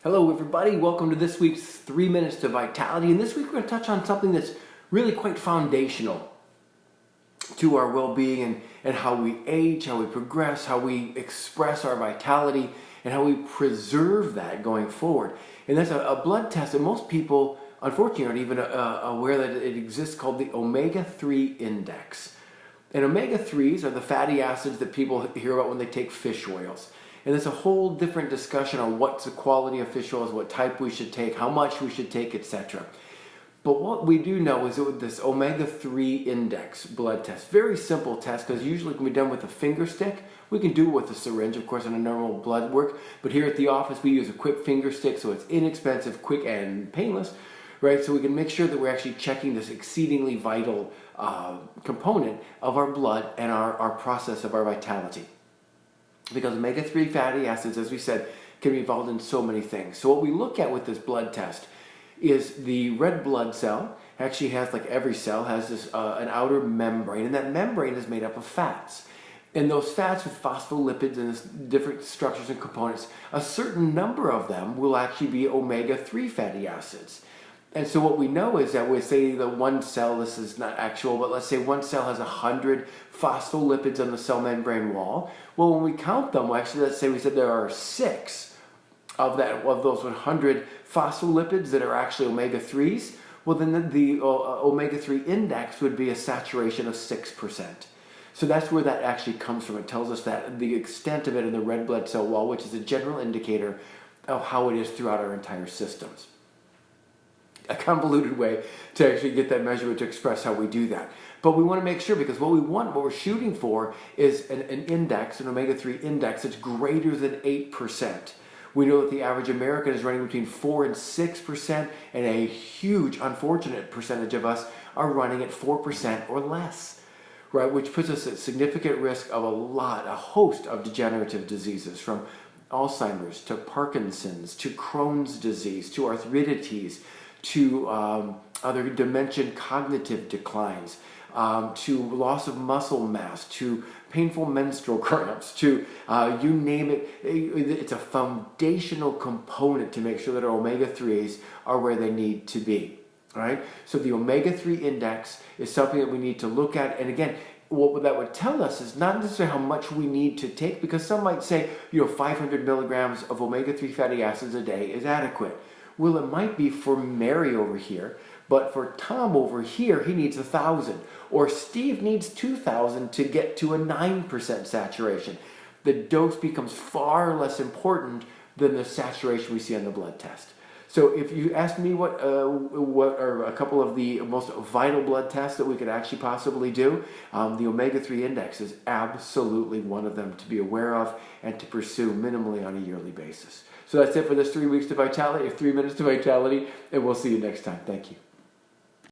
Hello everybody, welcome to this week's 3 Minutes to Vitality, and this week we're going to touch on something that's really quite foundational to our well-being and how we age, how we progress, how we express our vitality, and how we preserve that going forward. And that's a blood test that most people, unfortunately, aren't even aware that it exists, called the omega-3 index. And omega-3s are the fatty acids that people hear about when they take fish oils. And there's a whole different discussion on what's the quality of fish oils, what type we should take, how much we should take, etc. But what we do know is that with this omega-3 index blood test, very simple test, because usually it can be done with a finger stick. We can do it with a syringe, of course, in a normal blood work. But here at the office, we use a quick finger stick, so it's inexpensive, quick, and painless, right? So we can make sure that we're actually checking this exceedingly vital component of our blood and our process of our vitality. Because omega-3 fatty acids, as we said, can be involved in so many things. So what we look at with this blood test is the red blood cell actually has, like every cell, has this an outer membrane, and that membrane is made up of fats. And those fats with phospholipids and different structures and components, a certain number of them will actually be omega-3 fatty acids. And so what we know is that we say that one cell, this is not actual, but let's say one cell has 100 phospholipids on the cell membrane wall. Well, when we count them, actually, let's say we said there are 6 of those 100 phospholipids that are actually omega-3s. Well, then the omega-3 index would be a saturation of 6%. So that's where that actually comes from. It tells us that the extent of it in the red blood cell wall, which is a general indicator of how it is throughout our entire systems. A convoluted way to actually get that measurement to express how we do that. But we want to make sure, because what we're shooting for is an index, an omega-3 index that's greater than 8%. We know that the average American is running between 4 and 6%, and a huge, unfortunate percentage of us are running at 4% or less, right? Which puts us at significant risk of a host of degenerative diseases, from Alzheimer's to Parkinson's to Crohn's disease to arthritis, to other dementia, cognitive declines, to loss of muscle mass, to painful menstrual cramps, to you name it. It's a foundational component to make sure that our omega-3s are where they need to be, right? So the omega-3 index is something that we need to look at. And again, what that would tell us is not necessarily how much we need to take, because some might say, 500 milligrams of omega-3 fatty acids a day is adequate. Well, it might be for Mary over here, but for Tom over here, he needs 1,000. Or Steve needs 2,000 to get to a 9% saturation. The dose becomes far less important than the saturation we see on the blood test. So if you ask me what are a couple of the most vital blood tests that we could actually possibly do, the omega-3 index is absolutely one of them to be aware of and to pursue minimally on a yearly basis. So that's it for this 3 weeks to vitality, 3 minutes to vitality, and we'll see you next time. Thank you.